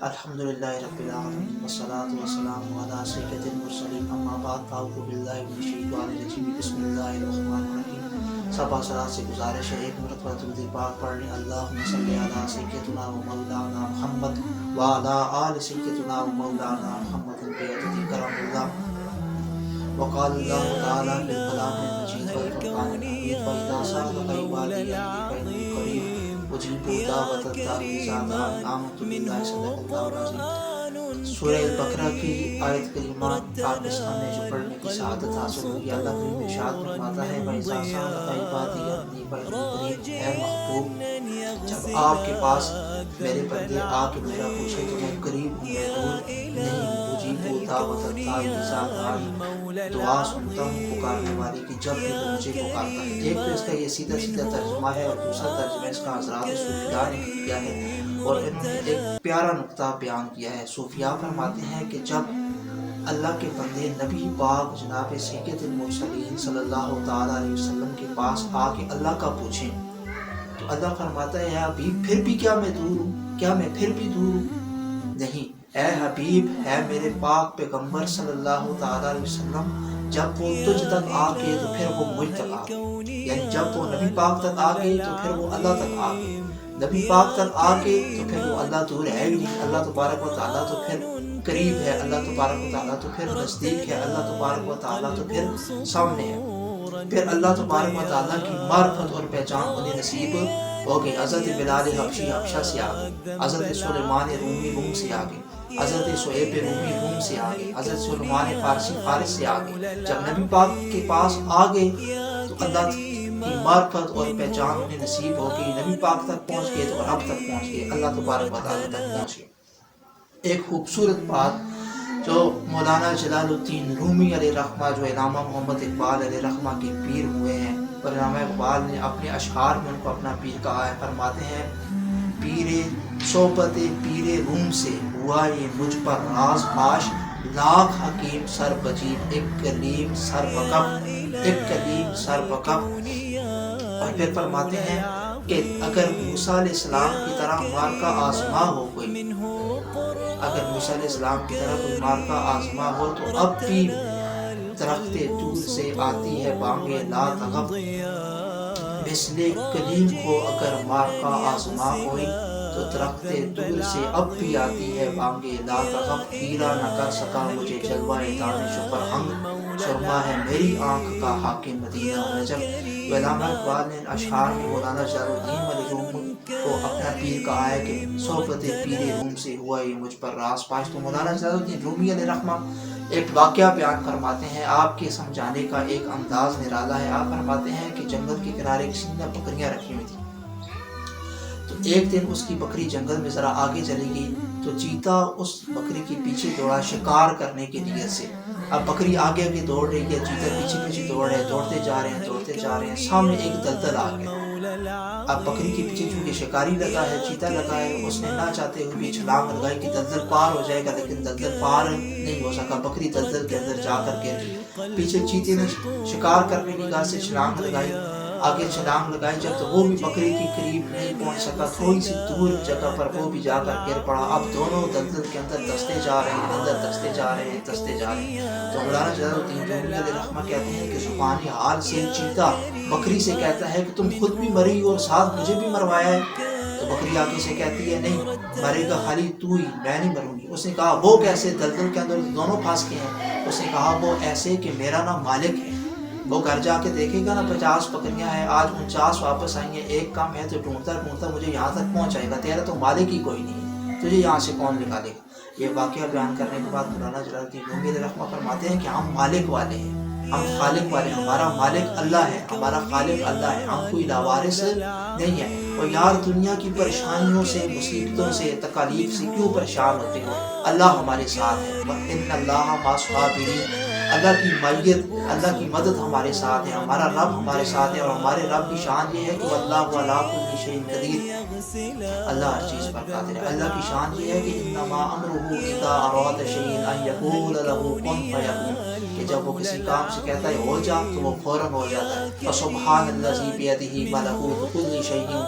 الحمدللہ رب العالمین والصلاة والسلام علی سید المرسلین اما بعد فاعوذ باللہ من الشیطان الرجیم بسم اللہ الرحمن الرحیم۔ سبا صلات سے گزارش ہے ایک مرتبہ درود پاک پڑھ لیں۔ اللہم صلی علی سیدنا و مولانا محمد وعلی آل سیدنا و مولانا محمد بعدد کرم اللہ۔ وقال اللہ تعالی فی الکلام المجید والفرقان الحمید وإذا سألك عبادی عنی فإنی قریب اجیب دعوت الداعی اذا دعان۔ آمنت باللہ صدق اللہ العظیم۔ سورہ البقرہ کی آیت کریمہ آپ کے سامنے جو پڑھنے کی سعادت حاصل ہوئی، اللہ کریم ارشاد فرماتا ہے وَإِذَا سَأَلَكَ عِبَادِي عَنِّي فَإِنِّي قَرِيبٌ۔ اے محبوب، جب آپ کے پاس میرے بندے آ کے میرا پوچھے تو میں قریب ہوں، میں دور نہیں ہوں۔ اجیب دعوت الداعی اذا دعان، دعا سنتا ہوں پکارنے والے کی جب بھی وہ مجھے پکارتا ہے۔ ایک تو اس کا یہ سیدھا سیدھا ترجمہ ہے، اور دوسرا ترجمہ اس کا حضرات صوفیاء نے کیا ہے، اور انہوں نے ایک پیارا نقطہ بیان کیا ہے۔ صوفیاء فرماتے ہیں کہ جب اللہ کے بندے نبی پاک جناب سید المرسلین صلی اللہ تعالیٰ علیہ وسلم کے پاس آ کے اللہ کا پوچھیں تو اللہ فرماتا ہے اے حبیب پھر بھی کیا میں دور ہوں؟ کیا میں پھر بھی دور ہوں؟ نہیں، اے حبیب ہے میرے پاک پیغمبر صلی اللہ تعالیٰ علیہ وسلم، جب وہ تجھ تک آ گئے تو پھر وہ مجھ تک آ گئے، یعنی جب وہ نبی پاک تک آ گئے تو پھر وہ اللہ تک آ گئے، نبی پاک تک آ گئے تو پھر وہ اللہ دور ہے ہی نہیں، اللہ تبارک و تعالیٰ تو پھر قریب ہے، اللہ تبارک و تعالیٰ تو پھر نزدیک ہے، اللہ تبارک و تعالیٰ تو پھر سامنے ہے۔ پھر اللہ تبارک و تعالیٰ کی معرفت اور پہچان انہیں نصیب ہو گئی۔ حضرت بلال حبشی حبشہ سے آگے، حضرت سلیمان رومی روم سے آگے، حضرت شعیب رومی روم سے آگے، حضرت سلیمان فارسی فارس سے آگے۔ جب نبی پاک کے پاس آگے تو اللہ کی معرفت اور پہچان انہیں نصیب ہو گئی، نبی پاک تک پہنچ گئے تو رب تک پہنچ گئے، اللہ تبارک و تعالیٰ تک پہنچ گئے۔ ایک خوبصورت بات جو مولانا جلال الدین رومی علیہ رحمہ، جو علامہ محمد اقبال علیہ رحمہ کے پیر ہوئے ہیں، اور علامہ اقبال نے اپنے اشعار میں ان کو اپنا پیر کہا ہے، فرماتے ہیں پیر صحبت پیر روم سے ہوا یہ مجھ پر راز پاش، لاکھ حکیم سر بجیب ایک کلیم سر بکف، ایک کلیم سر بکف۔ اور پھر فرماتے ہیں کہ اگر موسیٰ علیہ السلام کی طرح مارکہ آزما ہو کوئی، اگر موسیٰ علیہ السلام کی طرح کوئی مارکہ آزما ہو تو اب بھی درخت طور سے آتی ہے بانگے لا تغف، مثل کلیم کو اگر مارکہ آزما ہوئی تو درخت طور سے اب بھی آتی ہے بانگے لا تغف، ہیرا نہ کر سکا مجھے جلوہ دانش و فرہنگ، سرما ہے میری آنکھ کا حاکم مدینہ و نجف۔ علامہ اقبال نے اشعار میں مولانا جلال الدین علیہ روم کو اپنا پیر کہا ہے کہ صحبت پیر روم سے ہوا یہ مجھ پر راز پاش۔ تو مولانا جلال الدین رومی علیہ رحمہ ایک واقعہ بیان فرماتے ہیں، آپ کے سمجھانے کا ایک انداز نرالا ہے۔ آپ فرماتے ہیں کہ جنگل کے کنارے کسی نے بکریاں رکھی ہوئی تھیں، تو ایک دن اس کی بکری جنگل میں ذرا آگے چلی گئی تو چیتا اس بکری کے پیچھے دوڑا شکار کرنے کے نیت سے۔ اب بکری آگے آگے دوڑ رہی ہے، چیتا پیچھے پیچھے دوڑ رہے، دوڑتے جا رہے ہیں دوڑتے جا رہے ہیں، سامنے ایک دلدل آ گیا۔ اب بکری کے پیچھے چونکہ شکاری لگا ہے، چیتا لگا ہے، اس نے نہ چاہتے ہوئے بھی چھلانگ لگائی کہ دلدل پار ہو جائے گا، لیکن دلدل پار نہیں ہو سکا، بکری دلدل کے اندر جا کر گر گئی۔ پیچھے چیتے نے شکار کرنے کی گاہ سے چھلانگ لگائی، آگے چھلانگ لگائی، جب تو وہ بھی بکری کے قریب نہیں پہنچ سکا، تھوڑی سی دور جگہ پر وہ بھی جا کر گر پڑا۔ اب دونوں دلدل کے اندر دستے جا رہے ہیں، اندر دستے جا رہے ہیں، دستے جا رہے ہیں۔ تو مولانا جلال الدین رومی علیہ رحمہ کہتے ہیں کہ زبانی حال سے چیتا بکری سے کہتا ہے کہ تم خود بھی مری اور ساتھ مجھے بھی مروایا ہے؟ تو بکری آگے سے کہتی ہے نہیں، مرے گا خالی تو ہی، میں نہیں مروں گی۔ اس نے کہا وہ کیسے؟ دلدل کے اندر دونوں پھنس کے ہیں۔ اس نے کہا وہ ایسے کہ میرا نام مالک ہے، وہ گھر جا کے دیکھے گا نا 50 بکریاں ہیں، آج 49 واپس آئی ہیں، ایک کم ہے تو ڈھونڈتا ڈھونڈتا مجھے یہاں تک پہنچائے گا، تیرا تو مالک ہی کوئی نہیں ہے، تجھے یہاں سے کون نکالے گا؟ یہ واقعہ بیان کرنے کے بعد مولانا جلال الدین رومی علیہ رحمہ فرماتے ہیں کہ ہم مالک والے ہیں، ہم خالق والے ہیں، ہمارا مالک اللہ ہے، ہمارا خالق اللہ ہے، ہم کوئی لاوارث نہیں ہے۔ اور یار دنیا کی پریشانیوں سے، مصیبتوں سے، تکالیف سے کیوں پریشان ہوتے ہو؟ اللہ ہمارے ساتھ ہے، وَإِنَّ اللَّهَ مَعَ الصَّابِرِينَ، اللہ کی مائیت، اللہ کی مدد ہمارے ساتھ ہے، ہمارا رب ہمارے ساتھ ہے۔ اور ہمارے رب کی شان یہ ہے کہ وَاللَّهُ عَلَىٰ كُلِّ شَيْءٍ قَدِيرٌ، اللہ ہر چیز پر قادر ہے۔ اللہ کی شان یہ ہے کہ إِنَّمَا أَمْرُهُ إِذَا أَرَادَ شَيْئًا أَن يَقُولَ لَهُ كُن فَيَكُونُ، کہ جب وہ کسی کام سے کہتا ہے ہو جا تو وہ فوراً ہو جاتا ہے۔ فَسُبْحَانَ الَّذِي بِيَدِهِ مَلَكُوتُ كُلِّ شَيْءٍ